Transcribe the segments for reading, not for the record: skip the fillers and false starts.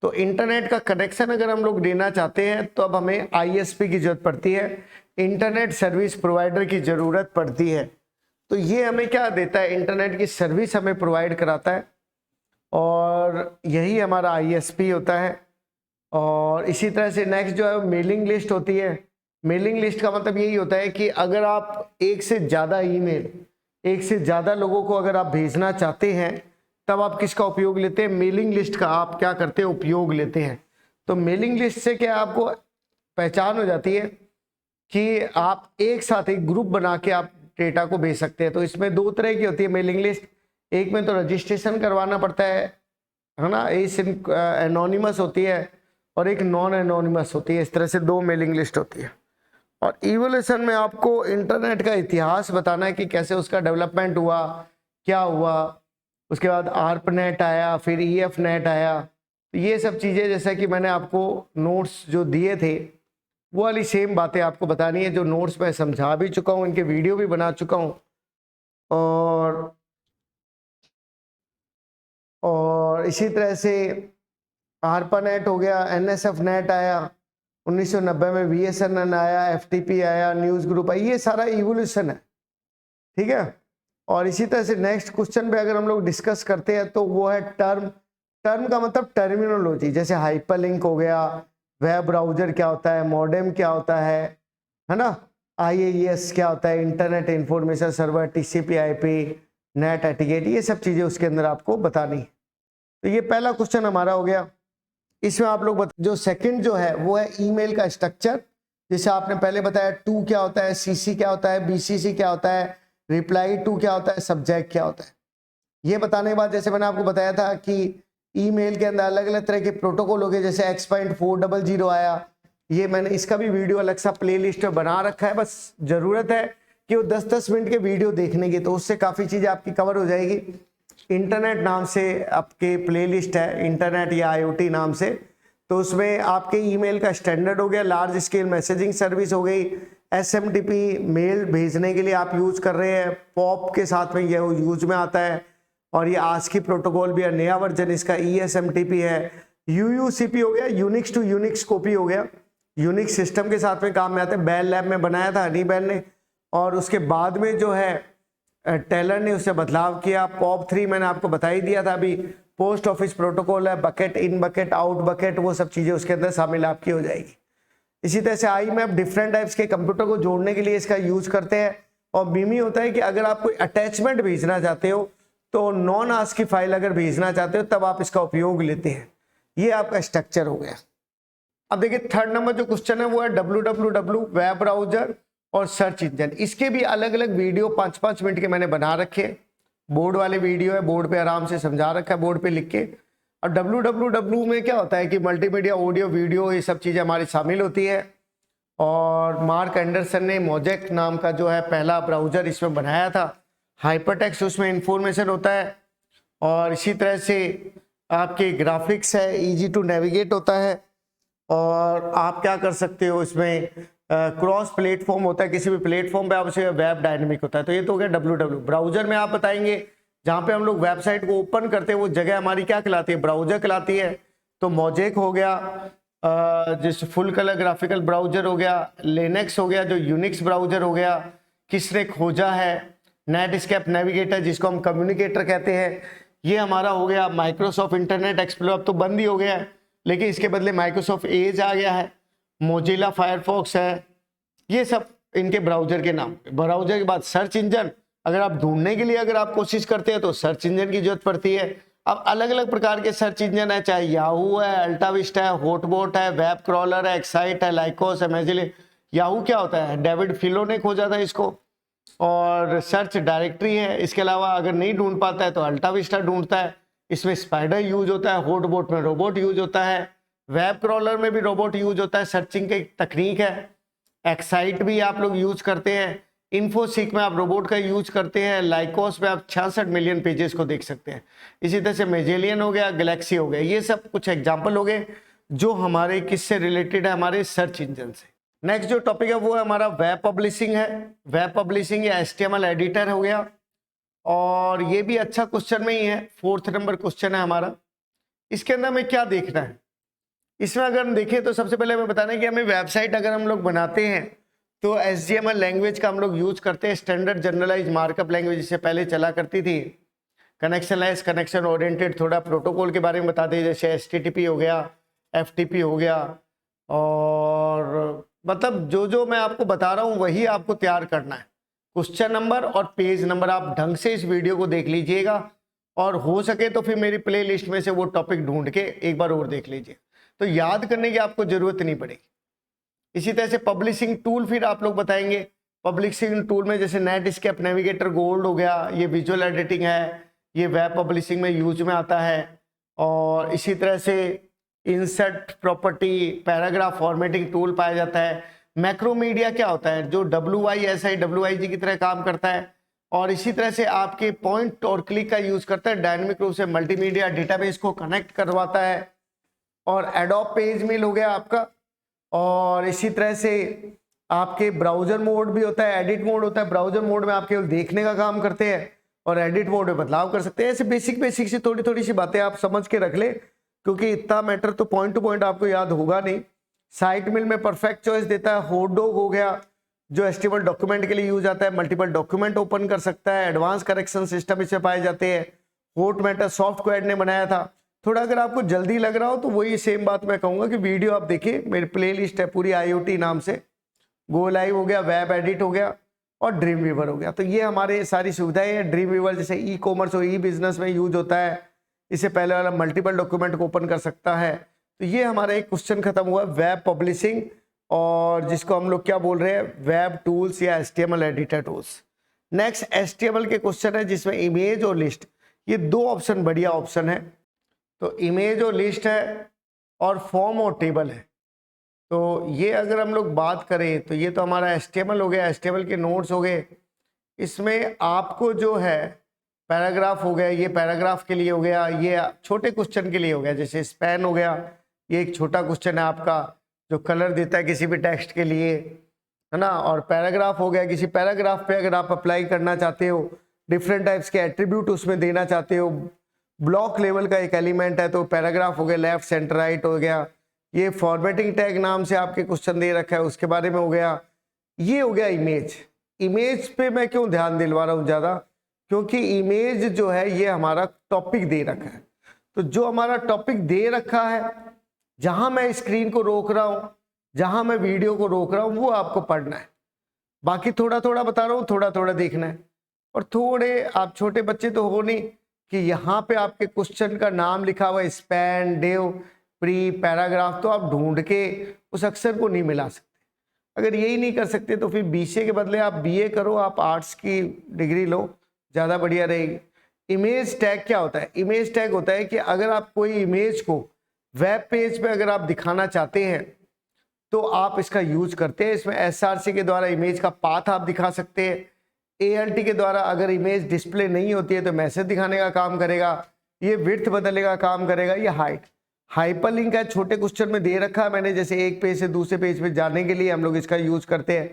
तो इंटरनेट का कनेक्शन अगर हम लोग लेना चाहते हैं तो अब हमें आईएसपी की जरूरत पड़ती है, इंटरनेट सर्विस प्रोवाइडर की ज़रूरत पड़ती है। तो ये हमें क्या देता है, इंटरनेट की सर्विस हमें प्रोवाइड कराता है और यही हमारा आईएसपी होता है। और इसी तरह से नेक्स्ट जो है मेलिंग लिस्ट होती है। मेलिंग लिस्ट का मतलब यही होता है कि अगर आप एक से ज़्यादा ईमेल एक से ज़्यादा लोगों को अगर आप भेजना चाहते हैं तब आप किसका उपयोग लेते हैं, मेलिंग लिस्ट का आप क्या करते हैं, उपयोग लेते हैं। तो मेलिंग लिस्ट से क्या आपको पहचान हो जाती है कि आप एक साथ एक ग्रुप बना के आप डेटा को भेज सकते हैं। तो इसमें दो तरह की होती है मेलिंग लिस्ट, एक में तो रजिस्ट्रेशन करवाना पड़ता है ना, एक एनोनिमस होती है और एक नॉन एनोनिमस होती है। इस तरह से दो मेलिंग लिस्ट होती है। और इवोल्यूशन में आपको इंटरनेट का इतिहास बताना है कि कैसे उसका डेवलपमेंट हुआ, क्या हुआ, उसके बाद आर्पनेट आया, फिर ईएफ नेट आया। तो ये सब चीज़ें जैसा कि मैंने आपको नोट्स जो दिए थे वो वाली सेम बातें आपको बतानी है, जो नोट्स मैं समझा भी चुका हूँ, इनके वीडियो भी बना चुका हूँ। और इसी तरह से आर्पानेट हो गया, एनएसएफ नेट आया, 1990 में वीएसएनएल आया, एफटीपी आया, न्यूज़ ग्रुप आया, ये सारा इवोल्यूशन है, ठीक है। और इसी तरह से नेक्स्ट क्वेश्चन पे अगर हम लोग डिस्कस करते हैं तो वो है टर्म। टर्म का मतलब टर्मिनोलॉजी, जैसे हाइपरलिंक हो गया, वेब ब्राउजर क्या होता है, मॉडेम क्या होता है ना, आईएईएस क्या होता है, internet information server, TCP IP, net etiquette, ये सब चीज़ें उसके अंदर आपको बतानी है। तो ये पहला क्वेश्चन हमारा हो गया। इसमें आप लोग जो सेकंड जो है वो है ईमेल का स्ट्रक्चर। जैसे आपने पहले बताया टू क्या होता है, सीसी क्या होता है, बीसीसी क्या होता है, रिप्लाई टू क्या होता है, सब्जेक्ट क्या होता है। ये बताने के बाद जैसे मैंने आपको बताया था कि ईमेल के अंदर अलग अलग तरह के प्रोटोकॉल हो गए, जैसे X.400 आया, ये मैंने इसका भी वीडियो अलग सा प्लेलिस्ट में बना रखा है। बस जरूरत है कि वो 10-10 मिनट के वीडियो देखने की, तो उससे काफ़ी चीज़ें आपकी कवर हो जाएगी। इंटरनेट नाम से आपके प्लेलिस्ट है, इंटरनेट या IoT नाम से, तो उसमें आपके ईमेल का स्टैंडर्ड हो गया, लार्ज स्केल मैसेजिंग सर्विस हो गई, SMTP मेल भेजने के लिए आप यूज कर रहे हैं, पॉप के साथ में ये यूज में आता है। और ये ASCII प्रोटोकॉल भी है, नया वर्जन इसका ESMTP है। UUCP हो गया, यूनिक्स टू यूनिक्स कॉपी हो गया, यूनिक्स सिस्टम के साथ में काम में आता है। बेल लैब में बनाया था हनी बेल ने, और उसके बाद में जो है टेलर ने उससे बदलाव किया। POP3 मैंने आपको बता ही दिया था अभी, पोस्ट ऑफिस प्रोटोकॉल है, बकेट इन बकेट आउट बकेट, वो सब चीज़ें उसके अंदर शामिल आपकी हो जाएगी। इसी तरह से IMAP डिफरेंट टाइप्स के कंप्यूटर को जोड़ने के लिए इसका यूज करते हैं। और मिमी होता है कि अगर आप कोई अटैचमेंट भेजना चाहते हो तो नॉन ASCII फाइल अगर भेजना चाहते हो तब आप इसका उपयोग लेते हैं। ये आपका स्ट्रक्चर हो गया। अब देखिए थर्ड नंबर जो क्वेश्चन है वो है www वेब ब्राउजर और सर्च इंजन। इसके भी अलग अलग वीडियो 5-5 मिनट के मैंने बना रखे, बोर्ड वाले वीडियो है, बोर्ड पे आराम से समझा रखा है, बोर्ड पे लिख के। और www में क्या होता है कि मल्टीमीडिया, ऑडियो, वीडियो, ये सब चीज़ें हमारी शामिल होती है। और मार्क एंडरसन ने मोजेक नाम का जो है पहला ब्राउजर इसमें बनाया था, हाइपरटेक्स्ट उसमें इंफॉर्मेशन होता है। और इसी तरह से आपके ग्राफिक्स है, ईजी टू नेविगेट होता है। और आप क्या कर सकते हो, इसमें क्रॉस प्लेटफॉर्म होता है, किसी भी प्लेटफॉर्म पे आप उसे वेब डायनेमिक होता है। तो ये तो हो गया www। ब्राउजर में आप बताएंगे जहाँ पे हम लोग वेबसाइट को ओपन करते हैं वो जगह हमारी क्या कहलाती है, ब्राउजर कहलाती है। तो मोजेक हो गया, जैसे फुल कलर ग्राफिकल ब्राउजर हो गया, लिनक्स हो गया जो यूनिक्स ब्राउजर हो गया, किसने खोजा है, नेटस्केप नेविगेटर जिसको हम कम्युनिकेटर कहते हैं, ये हमारा हो गया। माइक्रोसॉफ्ट इंटरनेट एक्सप्लोरर अब तो बंद ही हो गया है, लेकिन इसके बदले माइक्रोसॉफ्ट एज आ गया है। मोजिला फायरफॉक्स है, ये सब इनके ब्राउजर के नाम। ब्राउजर के बाद सर्च इंजन, अगर आप ढूंढने के लिए अगर आप कोशिश करते हैं तो सर्च इंजन की जरूरत पड़ती है। अब अलग अलग प्रकार के सर्च इंजन है, चाहे याहू है, अल्टाविस्टा है, हॉटबॉट है, वेब क्रॉलर है, एक्साइट है, लाइकोस है, मेजिले। याहू क्या होता है, डेविड फिलो ने खोजा था इसको। और सर्च डायरेक्टरी है। इसके अलावा अगर नहीं ढूंढ पाता है तो अल्टाविस्टा ढूंढता है, इसमें स्पाइडर यूज होता है, हॉटबॉट में रोबोट यूज होता है, वेब क्रॉलर में भी रोबोट यूज होता है, सर्चिंग की तकनीक है। एक्साइट भी आप लोग यूज करते हैं, इन्फोसिक में आप रोबोट का यूज करते हैं, लाइकोस में आप 66 मिलियन पेजेस को देख सकते हैं। इसी तरह से मेजेलियन हो गया, गैलेक्सी हो गया, ये सब कुछ एग्जाम्पल हो गए जो हमारे किससे रिलेटेड है, हमारे सर्च इंजन से। नेक्स्ट जो टॉपिक है वो है हमारा वेब पब्लिशिंग है। वेब पब्लिशिंग या HTML एडिटर हो गया, और ये भी अच्छा क्वेश्चन में ही है, 4th नंबर क्वेश्चन है हमारा। इसके अंदर हमें क्या देखना है, इसमें अगर हम देखें तो सबसे पहले हमें बताना है कि हमें वेबसाइट अगर हम लोग बनाते हैं तो HTML लैंग्वेज का हम लोग यूज करते हैं, स्टैंडर्ड जनरलाइज मार्कअप लैंग्वेज इससे पहले चला करती थी। कनेक्शनलेस, कनेक्शन ओरिएंटेड, थोड़ा प्रोटोकॉल के बारे में बताते हैं, जैसे HTTP हो गया, FTP हो गया, और मतलब जो मैं आपको बता रहा हूँ वही आपको तैयार करना है। क्वेश्चन नंबर और पेज नंबर आप ढंग से इस वीडियो को देख लीजिएगा, और हो सके तो फिर मेरी प्ले लिस्ट में से वो टॉपिक ढूंढ के एक बार और देख लीजिए, तो याद करने की आपको जरूरत नहीं पड़ेगी। इसी तरह से पब्लिशिंग टूल फिर आप लोग बताएंगे। पब्लिशिंग टूल में जैसे नेटस्केप नेविगेटर गोल्ड हो गया, ये विजुअल एडिटिंग है, ये वेब पब्लिशिंग में यूज में आता है। और इसी तरह से insert property, paragraph formatting tool पाया जाता है। मैक्रोमीडिया क्या होता है, जो WISI WIG की तरह काम करता है, और इसी तरह से आपके पॉइंट और क्लिक का यूज करता है, डायनेमिक रूप से मल्टीमीडिया डेटाबेस को कनेक्ट करवाता है। और एडोब पेज मेल हो गया आपका, और इसी तरह से आपके ब्राउजर मोड भी होता है, एडिट मोड होता है। ब्राउजर मोड में आप केवल देखने का काम करते हैं और एडिट मोड में बदलाव कर सकते हैं। ऐसे बेसिक सी थोड़ी सी बातें आप समझ के रख ले, क्योंकि इतना मैटर तो पॉइंट टू पॉइंट आपको याद होगा नहीं। साइट मिल में परफेक्ट चॉइस देता है। होटडॉग हो गया जो HTML डॉक्यूमेंट के लिए यूज आता है, मल्टीपल डॉक्यूमेंट ओपन कर सकता है। एडवांस करेक्शन सिस्टम इससे पाए जाते हैं। होट मैटर सॉफ्टवेयर ने बनाया था। थोड़ा अगर आपको जल्दी लग रहा हो तो वही सेम बात मैं कहूंगा कि वीडियो आप देखिए, मेरी प्ले लिस्ट है पूरी IoT नाम से। गो लाइव हो गया, वेब एडिट हो गया, और ड्रीम वीवर हो गया। तो ये हमारे सारी सुविधाएं हैं। ड्रीम वीवर जैसे E-कॉमर्स और E-बिजनेस में यूज होता है। इससे पहले वाला मल्टीपल डॉक्यूमेंट को ओपन कर सकता है। तो ये हमारा एक क्वेश्चन खत्म हुआ, वेब पब्लिशिंग, और जिसको हम लोग क्या बोल रहे हैं, वेब टूल्स या HTML editor tools. Next HTML के क्वेश्चन है जिसमें इमेज और लिस्ट, ये दो ऑप्शन बढ़िया ऑप्शन है। तो इमेज और लिस्ट है, और फॉर्म और टेबल है। तो ये अगर हम लोग बात करें तो ये तो हमारा HTML हो गया, HTML के नोट्स हो गए। इसमें आपको जो है पैराग्राफ हो गया, ये पैराग्राफ के लिए हो गया, ये छोटे क्वेश्चन के लिए हो गया, जैसे स्पैन हो गया, ये एक छोटा क्वेश्चन है आपका जो कलर देता है किसी भी टेक्स्ट के लिए, है ना। और पैराग्राफ हो गया, किसी पैराग्राफ पे अगर आप अप्लाई करना चाहते हो, डिफरेंट टाइप्स के एट्रीब्यूट उसमें देना चाहते हो, ब्लॉक लेवल का एक एलिमेंट है, तो पैराग्राफ हो गया, लेफ्ट सेंटर राइट हो गया। ये फॉर्मेटिंग टैग नाम से आपके क्वेश्चन दे रखा है, उसके बारे में हो गया। ये हो गया इमेज। इमेज पे मैं क्यों ध्यान दिलवा रहा हूँ ज़्यादा, क्योंकि इमेज जो है ये हमारा टॉपिक दे रखा है। तो जो हमारा टॉपिक दे रखा है, जहां मैं स्क्रीन को रोक रहा हूं, जहां मैं वीडियो को रोक रहा हूं, वो आपको पढ़ना है। बाकी थोड़ा थोड़ा बता रहा हूं, थोड़ा थोड़ा देखना है। और थोड़े आप छोटे बच्चे तो हो नहीं कि यहाँ पे आपके क्वेश्चन का नाम लिखा हुआ है स्पैन, डिव, प्री, पैराग्राफ, तो आप ढूंढ के उस अक्षर को नहीं मिला सकते। अगर यही नहीं कर सकते तो फिर BCA के बदले आप BA करो, आप आर्ट्स की डिग्री लो, ज़्यादा बढ़िया रहेगी। इमेज टैग क्या होता है? इमेज टैग होता है कि अगर आप कोई इमेज को वेब पेज पे अगर आप दिखाना चाहते हैं तो आप इसका यूज करते हैं। इसमें SRC के द्वारा इमेज का पाथ आप दिखा सकते हैं। ALT के द्वारा अगर इमेज डिस्प्ले नहीं होती है तो मैसेज दिखाने का काम करेगा, ये विड्थ बदलने का काम करेगा, ये हाइट। हाइपरलिंक है, छोटे क्वेश्चन में दे रखा है मैंने, जैसे एक पेज से दूसरे पेज पे जाने के लिए हम लोग इसका यूज करते हैं।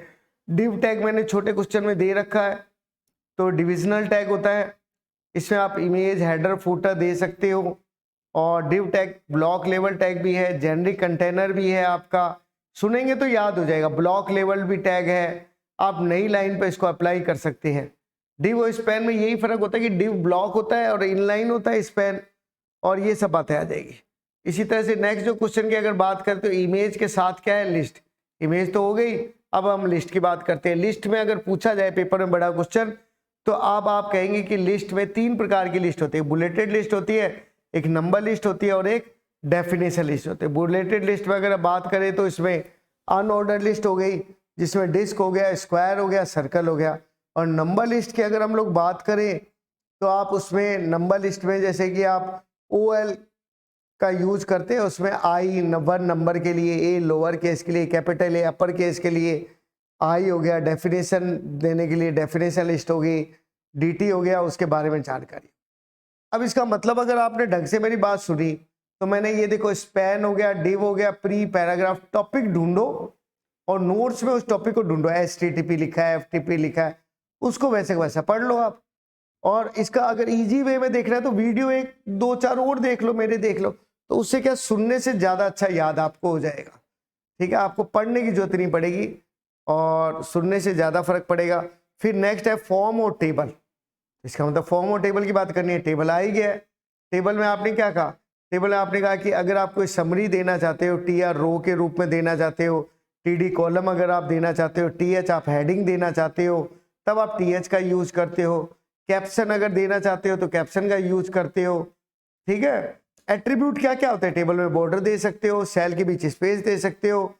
डिव टैग मैंने छोटे क्वेश्चन में दे रखा है, तो डिविजनल टैग होता है, इसमें आप इमेज, हेडर, फुटर दे सकते हो। और div tag block level tag भी है, जेनरिक कंटेनर भी है आपका, सुनेंगे तो याद हो जाएगा। ब्लॉक लेवल भी टैग है, आप नई लाइन पे इसको अप्लाई कर सकते हैं। डिव और स्पैन में यही फर्क होता है कि डिव ब्लॉक होता है और इनलाइन होता है स्पैन, और ये सब बातें आ जाएगी। इसी तरह से नेक्स्ट जो क्वेश्चन की अगर बात करें तो इमेज के साथ क्या है, लिस्ट। इमेज तो हो गई, अब हम लिस्ट की बात करते हैं। लिस्ट में अगर पूछा जाए पेपर में बड़ा क्वेश्चन, तो अब आप कहेंगे कि लिस्ट में 3 प्रकार की लिस्ट होती है। बुलेटेड लिस्ट होती है, एक नंबर लिस्ट होती है, और एक डेफिनेशन लिस्ट होती है। बुलेटेड लिस्ट में अगर बात करें तो इसमें अनऑर्डर लिस्ट हो गई, जिसमें डिस्क हो गया, स्क्वायर हो गया, सर्कल हो गया। और नंबर लिस्ट की अगर हम लोग बात करें तो आप उसमें नंबर लिस्ट में जैसे कि आप OL का यूज करते हैं, उसमें I 1 नंबर के लिए, A लोअर केस के लिए, कैपिटल A अपर केस के लिए, I हो गया डेफिनेशन देने के लिए, डेफिनेशन लिस्ट हो गई, DT हो गया उसके बारे में जानकारी। अब इसका मतलब अगर आपने ढंग से मेरी बात सुनी तो मैंने ये देखो स्पैन हो गया, डिव हो गया, प्री, पैराग्राफ, टॉपिक ढूंढो और नोट्स में उस टॉपिक को ढूंढो। HTTP लिखा है, FTP लिखा है, उसको वैसे वैसा पढ़ लो आप। और इसका अगर इजी वे में देखना है तो वीडियो 1 2 4 और देख लो, मेरे देख लो, तो उससे क्या सुनने से ज़्यादा अच्छा याद आपको हो जाएगा। ठीक है, आपको पढ़ने की जरूरत नहीं पड़ेगी और सुनने से ज़्यादा फर्क पड़ेगा। फिर नेक्स्ट है फॉर्म और टेबल। इसका मतलब फॉर्म और टेबल की बात करनी है। टेबल आ ही गया है। टेबल में आपने क्या कहा, टेबल में आपने कहा कि अगर आप कोई समरी देना चाहते हो, टी आर रो के रूप में देना चाहते हो, टी डी कॉलम अगर आप देना चाहते हो, टी एच आप हेडिंग देना चाहते हो, तब आप टी एच का यूज करते हो। कैप्शन अगर देना चाहते हो तो कैप्शन का यूज करते हो। ठीक है, एट्रीब्यूट क्या क्या होते हैं टेबल में, बॉर्डर दे सकते हो, सेल के बीच स्पेस दे सकते हो,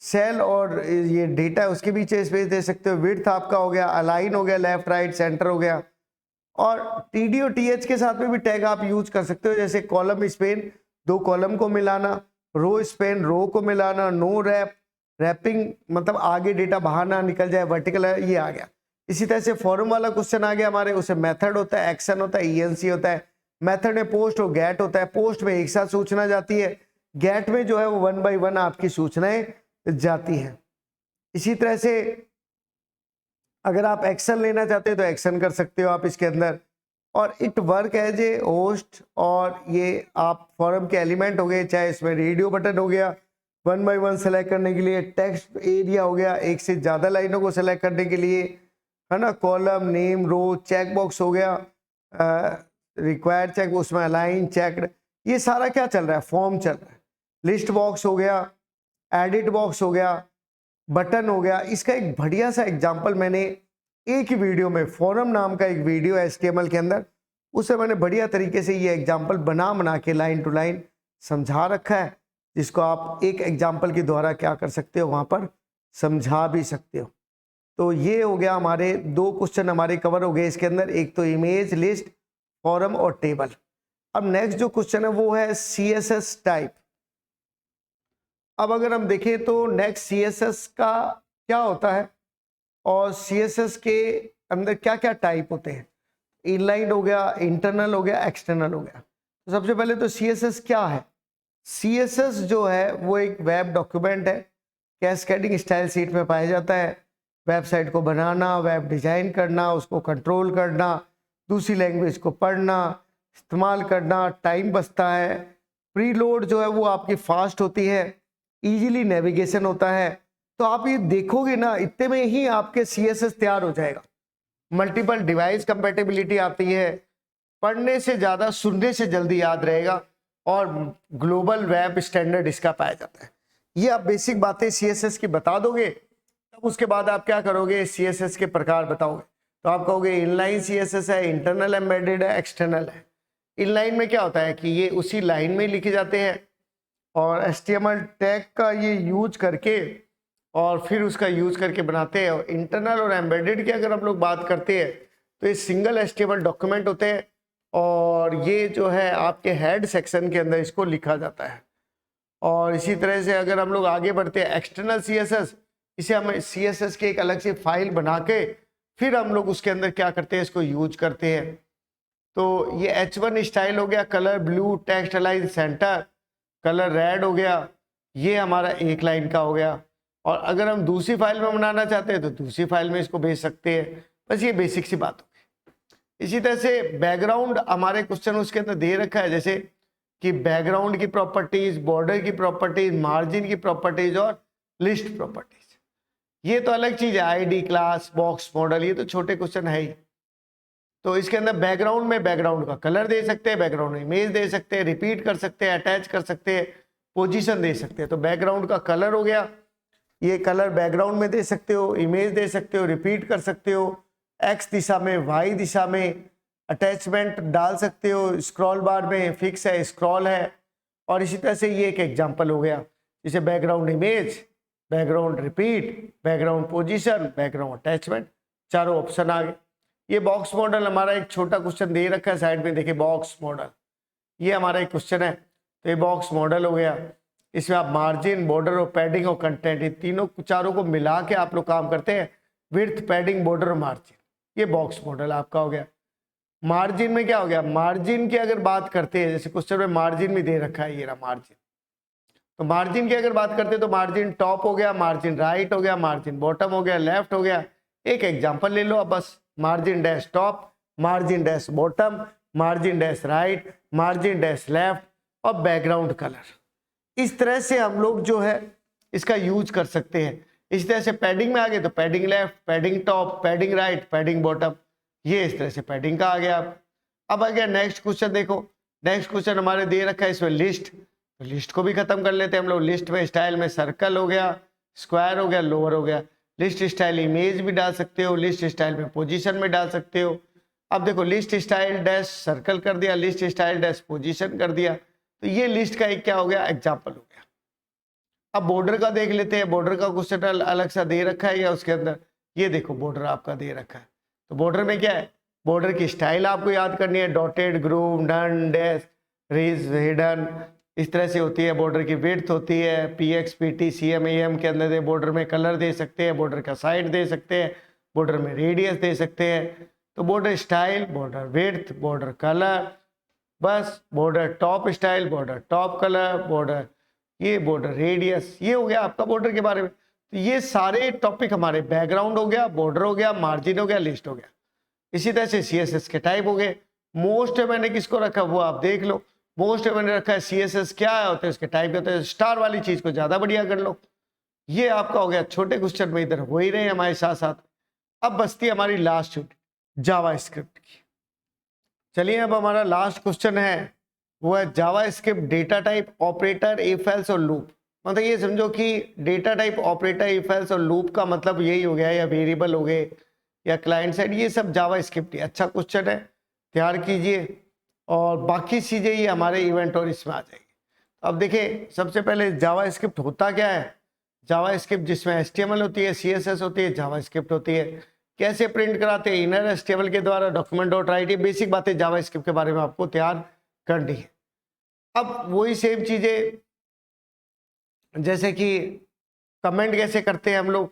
सेल और ये डेटा उसके बीच स्पेस दे सकते हो, विड्थ आपका हो गया, अलाइन हो गया, लेफ्ट राइट सेंटर हो गया। और टीडी और टीएच के साथ में भी टैग आप यूज कर सकते हो, जैसे कॉलम स्पेन, दो कॉलम को मिलाना, रो स्पेन, रो को मिलाना, नो रैप, रैपिंग मतलब आगे डेटा बाहर ना निकल जाए, वर्टिकल है, ये आ गया। इसी तरह से फॉर्म वाला क्वेश्चन आ गया हमारे, उसे मेथड होता है, एक्शन होता है, ईएनसी होता है। मेथड में पोस्ट और गेट होता है। पोस्ट में एक साथ सूचना जाती है, गेट में जो है वो 1 by 1 आपकी सूचनाएं जाती हैं। इसी तरह से अगर आप एक्शन लेना चाहते हो तो एक्शन कर सकते हो आप इसके अंदर। और it work as a host, और ये आप फॉर्म के एलिमेंट हो गए, चाहे इसमें रेडियो बटन हो गया 1 by 1 सेलेक्ट करने के लिए, टेक्स्ट एरिया हो गया एक से ज़्यादा लाइनों को सेलेक्ट करने के लिए, है ना, कॉलम, नेम, रो, चेक बॉक्स हो गया, रिक्वायर्ड चेक, उसमें अलाइन, चेक्ड, ये सारा क्या चल रहा है, फॉर्म चल रहा है। लिस्ट बॉक्स हो गया, एडिट बॉक्स हो गया, बटन हो गया। इसका एक बढ़िया सा एग्जांपल मैंने एक ही वीडियो में, फॉरम नाम का एक वीडियो है HTML के अंदर, उसे मैंने बढ़िया तरीके से ये एग्जांपल बना के लाइन टू लाइन समझा रखा है, जिसको आप एक एग्जांपल के द्वारा क्या कर सकते हो, वहां पर समझा भी सकते हो। तो ये हो गया, हमारे 2 क्वेश्चन हमारे कवर हो गए इसके अंदर, एक तो इमेज, लिस्ट, फॉरम और टेबल। अब नेक्स्ट जो क्वेश्चन है वो है CSS टाइप। अब अगर हम देखें तो नेक्स्ट CSS का क्या होता है और CSS के अंदर क्या क्या टाइप होते हैं। इनलाइन हो गया, इंटरनल हो गया, एक्सटर्नल हो गया। तो सबसे पहले तो CSS क्या है। CSS जो है वो एक वेब डॉक्यूमेंट है, कैस्केडिंग स्टाइल शीट में पाया जाता है। वेबसाइट को बनाना, वेब डिजाइन करना, उसको कंट्रोल करना, दूसरी लैंग्वेज को पढ़ना, इस्तेमाल करना, टाइम बचता है। प्रीलोड जो है वो आपकी फास्ट होती है, इजीली नेविगेशन होता है। तो आप ये देखोगे ना, इतने में ही आपके CSS तैयार हो जाएगा। मल्टीपल डिवाइस कंपैटिबिलिटी आती है, पढ़ने से ज़्यादा सुनने से जल्दी याद रहेगा, और ग्लोबल वेब स्टैंडर्ड इसका पाया जाता है। ये आप बेसिक बातें CSS की बता दोगे, तब उसके बाद आप क्या करोगे, CSS के प्रकार बताओगे। तो आप कहोगे इनलाइन CSS है, इंटरनल एम्बेडेड है, एक्सटर्नल है। इनलाइन में क्या होता है कि ये उसी लाइन में लिखे जाते हैं और HTML टैग का ये यूज करके और फिर उसका यूज करके बनाते हैं। और इंटरनल और एम्बेडेड की अगर हम लोग बात करते हैं तो ये सिंगल HTML डॉक्यूमेंट होते हैं, और ये जो है आपके हेड सेक्शन के अंदर इसको लिखा जाता है। और इसी तरह से अगर हम लोग आगे बढ़ते हैं, एक्सटर्नल CSS, इसे हम CSS की एक अलग से फाइल बना के फिर हम लोग उसके अंदर क्या करते हैं, इसको यूज करते हैं। तो ये H1 स्टाइल हो गया, colour blue, text align centre, colour red हो गया, ये हमारा एक लाइन का हो गया। और अगर हम दूसरी फाइल में बनाना चाहते हैं तो दूसरी फाइल में इसको भेज सकते हैं। बस ये बेसिक सी बात होगी। इसी तरह से बैकग्राउंड हमारे क्वेश्चन उसके अंदर दे रखा है, जैसे कि बैकग्राउंड की प्रॉपर्टीज, बॉर्डर की प्रॉपर्टीज, मार्जिन की प्रॉपर्टीज और लिस्ट प्रॉपर्टीज। ये तो अलग चीज है, ID, क्लास, बॉक्स, मॉडल, ये तो छोटे क्वेश्चन है ही। तो इसके अंदर बैकग्राउंड में बैकग्राउंड का कलर दे सकते हैं, बैकग्राउंड इमेज दे सकते हैं, रिपीट कर सकते हैं, अटैच कर सकते हैं, पोजीशन दे सकते हैं। तो बैकग्राउंड का कलर हो गया, ये कलर बैकग्राउंड में दे सकते हो, इमेज दे सकते हो, रिपीट कर सकते हो, X दिशा में, Y दिशा में, अटैचमेंट डाल सकते हो, स्क्रॉल बार में फिक्स है, स्क्रॉल है। और इसी तरह से ये एक एग्जांपल हो गया, जैसे background image, background repeat, background position, background attachment, चारों ऑप्शन आ गए। ये बॉक्स मॉडल हमारा एक छोटा क्वेश्चन दे रखा है साइड में, देखिए बॉक्स मॉडल, ये हमारा एक क्वेश्चन है। तो ये बॉक्स मॉडल हो गया, इसमें आप मार्जिन, बॉर्डर और पैडिंग और कंटेंट, ये तीनों चारों को मिला के आप लोग काम करते हैं, विड्थ, पैडिंग, बॉर्डर और मार्जिन। ये बॉक्स मॉडल आपका हो गया। मार्जिन में क्या हो गया, मार्जिन की अगर बात करते हैं, जैसे क्वेश्चन में मार्जिन भी दे रखा है, ये रहा मार्जिन। तो मार्जिन की अगर बात करते हैं तो मार्जिन टॉप हो गया, मार्जिन राइट हो गया, मार्जिन बॉटम हो गया, लेफ्ट हो गया। एक एग्जांपल ले लो अब बस, margin dash top, margin dash bottom, margin dash right, margin dash left, और बैकग्राउंड कलर। इस तरह से हम लोग जो है इसका यूज कर सकते हैं। इस तरह से पैडिंग में आ गए तो padding left, padding top, padding right, padding bottom, ये इस तरह से पैडिंग का आ गया। अब आ गया नेक्स्ट क्वेश्चन। देखो नेक्स्ट क्वेश्चन हमारे दे रखा है इसमें लिस्ट, तो लिस्ट को भी खत्म कर लेते हैं हम लोग। लिस्ट में स्टाइल में सर्कल हो गया, स्क्वायर हो गया, लोअर हो गया। लिस्ट स्टाइल इमेज भी डाल सकते हो, लिस्ट स्टाइल में पोजीशन में डाल सकते हो। अब देखो लिस्ट स्टाइल डैश सर्कल कर दिया, लिस्ट स्टाइल डैश पोजीशन कर दिया, तो ये लिस्ट का एक क्या हो गया, एग्जाम्पल हो गया। अब बॉर्डर का देख लेते हैं। बॉर्डर का क्वेश्चन अलग सा दे रखा है या उसके अंदर, ये देखो बॉर्डर आपका दे रखा है। तो बॉर्डर में क्या है, बॉर्डर की स्टाइल आपको याद करनी है, dotted, groove, none, dash, ridge, hidden, इस तरह से होती है। बॉर्डर की विड्थ होती है, पीएक्स, पीटी, सीएम, एएम के अंदर बॉर्डर में कलर दे सकते हैं, बॉर्डर का साइड दे सकते हैं, बॉर्डर में रेडियस दे सकते हैं। तो border style, border width, border colour, बस border top style, border top colour, border ये बॉर्डर रेडियस, ये हो गया आपका बॉर्डर के बारे में। तो ये सारे टॉपिक हमारे बैकग्राउंड हो गया, बॉर्डर हो गया, मार्जिन हो गया, लिस्ट हो गया। इसी तरह से सीएसएस के टाइप हो गए। मोस्ट मैंने किसको रखा वो आप देख लो। मोस्ट मैंने रखा है सीएसएस क्या होता है, उसके टाइप होते हैं। स्टार वाली चीज को ज्यादा बढ़िया कर लो। ये आपका हो गया छोटे क्वेश्चन में, इधर हो ही रहे हमारे साथ साथ। अब बचती है हमारी लास्ट यूनिट जावास्क्रिप्ट की। चलिए अब हमारा लास्ट क्वेश्चन है वो है JavaScript data type, operator, if else और लूप। मतलब ये समझो कि data type, operator, if else और लूप का मतलब यही हो गया, या वेरिएबल हो गए या क्लाइंट साइड, ये सब जावास्क्रिप्ट। अच्छा क्वेश्चन है, तैयार कीजिए। और बाकी चीजें ये हमारे इवेंट और इसमें आ जाएगी। अब देखिए सबसे पहले जावास्क्रिप्ट होता क्या है। जावास्क्रिप्ट जिसमें एचटीएमएल होती है, सीएसएस होती है, जावास्क्रिप्ट होती है। कैसे प्रिंट कराते हैं, इनर एचटीएमएल के द्वारा, डॉक्यूमेंट डॉट राइट, बेसिक बातें जावास्क्रिप्ट के बारे में आपको तैयार करनी है। अब वही सेम चीजें जैसे कि कमेंट कैसे करते हैं हम लोग,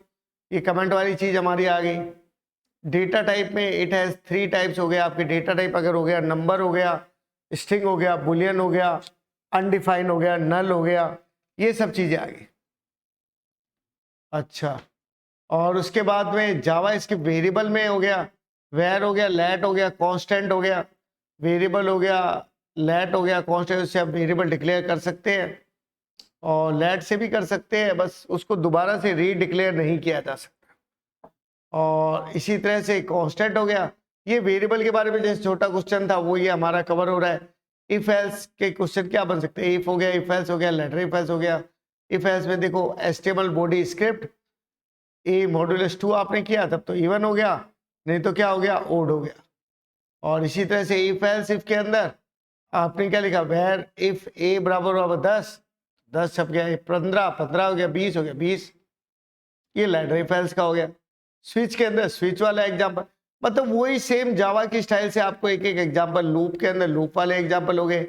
ये कमेंट वाली चीज हमारी आ गई। डेटा टाइप में इट हैज 3 टाइप्स हो गया आपके डेटा टाइप। अगर हो गया नंबर हो गया, स्ट्रिंग हो गया, बुलियन हो गया, अनडिफाइन हो गया, नल हो गया, ये सब चीजें आ गई। अच्छा, और उसके बाद में जावा इसके वेरिएबल में हो गया, वेर हो गया, लेट हो गया, कांस्टेंट हो गया, वेरिएबल हो गया, लेट हो गया, कांस्टेंट से आप वेरिएबल डिक्लेयर कर सकते हैं और लेट से भी कर सकते हैं, बस उसको दोबारा से रीडिक्लेयर नहीं किया जा सकता। और इसी तरह से कांस्टेंट हो गया। ये वेरिएबल के बारे में जैसे छोटा क्वेश्चन था वो ये हमारा कवर हो रहा है। इफ एल्स के क्वेश्चन क्या बन सकते हैं, इफ हो गया, इफ एल्स हो गया, लेटर इफ एल्स हो गया। इफ एल्स में देखो एचटीएमएल बॉडी स्क्रिप्ट ए मॉड्यूलस 2 आपने किया तब तो इवन हो गया, नहीं तो क्या हो गया, ओड हो गया। और इसी तरह से इफ एल्स इफ के अंदर आपने क्या लिखा, वेर इफ ए बराबर बराबर 10, 10 छप गया, 15, 15 हो गया, 20 हो गया, 20, ये लेटर इफ एल्स का हो गया। स्विच के अंदर स्विच वाला एग्जांपल, मतलब वही सेम जावा की स्टाइल से आपको एक एक एग्जांपल। लूप के अंदर लूप वाले एग्जांपल हो गए,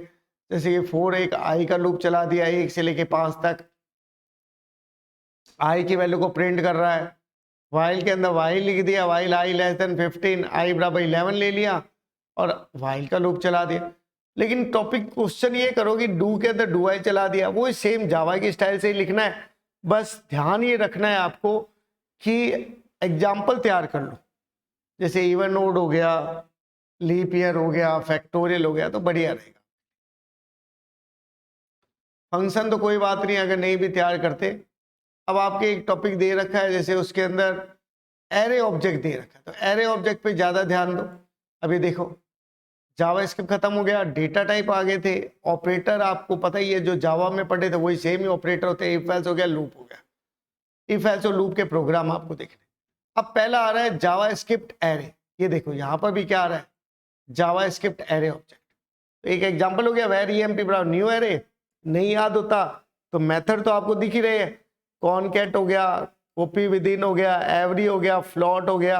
जैसे कि 4 एक आई का लूप चला दिया 1 से लेके 5 तक, आई की वैल्यू को प्रिंट कर रहा है। वाइल के अंदर वाइल लिख दिया, वाइल आई लेस देन 15, आई बराबर 11 ले लिया और वाइल का लूप चला दिया। लेकिन टॉपिक क्वेश्चन ये करो कि डू के अंदर डू आई चला दिया, वो सेम जावा की स्टाइल से ही लिखना है। बस ध्यान ये रखना है आपको कि एग्जाम्पल तैयार कर लो, जैसे इवन नोड हो गया, लीप ईयर हो गया, फैक्टोरियल हो गया, तो बढ़िया रहेगा। फंक्शन तो कोई बात नहीं अगर नहीं भी तैयार करते। अब आपके एक टॉपिक दे रखा है, जैसे उसके अंदर एरे ऑब्जेक्ट दे रखा है, तो एरे ऑब्जेक्ट पे ज्यादा ध्यान दो। अभी देखो जावास्क्रिप्ट खत्म हो गया, डेटा टाइप आ गए थे, ऑपरेटर आपको पता ही है जो जावा में पढ़े थे वही सेम ही ऑपरेटर होते हैं। इफ एल्स हो गया, लूप हो गया, इफ एल्स और लूप के प्रोग्राम आपको देखने। अब पहला आ रहा है जावास्क्रिप्ट एरे, ये देखो यहाँ पर भी क्या आ रहा है, जावास्क्रिप्ट एरे ऑब्जेक्ट। तो एक एग्जांपल हो गया वेर ईएमपी बराबर न्यू एरे, नहीं याद होता तो मेथड तो आपको दिख ही रहे हैं, कॉनकैट हो गया, कॉपी विद इन हो गया, एवरी हो गया, फ्लॉट हो गया,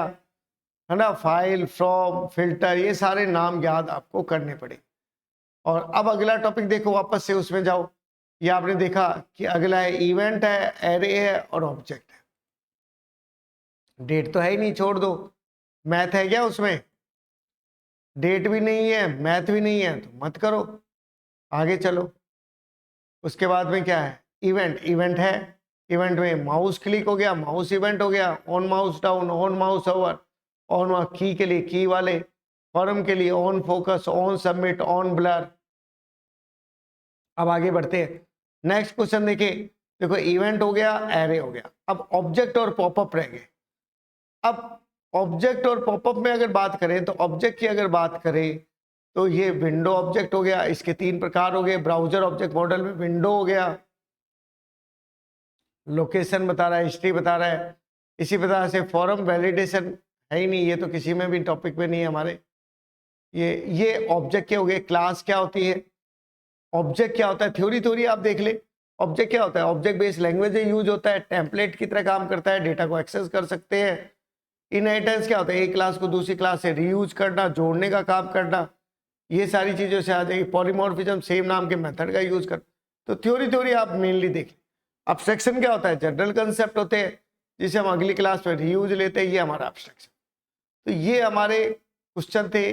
है ना, फाइल, फ्रॉम, फिल्टर, ये सारे नाम याद आपको करने पड़े। और अब अगला टॉपिक देखो, वापस से उसमें जाओ, ये आपने देखा कि अगला है इवेंट है, एरे है और ऑब्जेक्ट है। डेट तो है ही नहीं, छोड़ दो। मैथ है क्या उसमें, डेट भी नहीं है, मैथ भी नहीं है, तो मत करो, आगे चलो। उसके बाद में क्या है, इवेंट, इवेंट है, इवेंट में माउस क्लिक हो गया, माउस इवेंट हो गया, on mouse down, on mouse over, on की के लिए की वाले, फॉर्म के लिए on focus, on submit, on blur, अब आगे बढ़ते हैं, नेक्स्ट क्वेश्चन देखिए। देखो इवेंट हो गया, एरे हो गया, अब ऑब्जेक्ट और पॉपअप रह गए। अब ऑब्जेक्ट और पॉपअप में अगर बात करें तो ऑब्जेक्ट की अगर बात करें तो ये विंडो ऑब्जेक्ट हो गया, इसके 3 प्रकार हो गए। ब्राउजर ऑब्जेक्ट मॉडल में विंडो हो गया, लोकेशन बता रहा है, हिस्ट्री बता रहा है। इसी प्रकार से फॉर्म वैलिडेशन है ही नहीं, ये तो किसी में भी टॉपिक में नहीं है हमारे। ये ऑब्जेक्ट क्या हो गए। क्लास क्या होती है, ऑब्जेक्ट क्या होता है, थ्योरी आप देख ले। ऑब्जेक्ट क्या होता है, ऑब्जेक्ट बेस्ड लैंग्वेज यूज होता है, टेम्पलेट की तरह काम करता है, डेटा को एक्सेस कर सकते हैं। इनहेरिटेंस क्या होता है, एक क्लास को दूसरी क्लास से रीयूज करना, जोड़ने का काम करना, ये सारी चीजों से आ जाएगी। पॉलीमॉर्फिज्म, सेम नाम के मेथड का यूज कर। तो थ्योरी आप मेनली देख। अब्स्ट्रक्शन क्या होता है, जनरल कंसेप्ट होते हैं जिसे हम अगली क्लास में रीयूज लेते हैं, ये हमारा अब्स्ट्रक्शन। तो ये हमारे क्वेश्चन थे।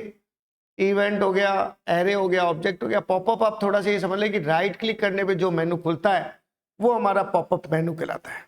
इवेंट हो गया, एरे हो गया, ऑब्जेक्ट हो गया। पॉपअप आप थोड़ा सा ये समझ लें कि राइट क्लिक करने पे जो मेनू खुलता है वो हमारा पॉपअप मेनू कहलाता है।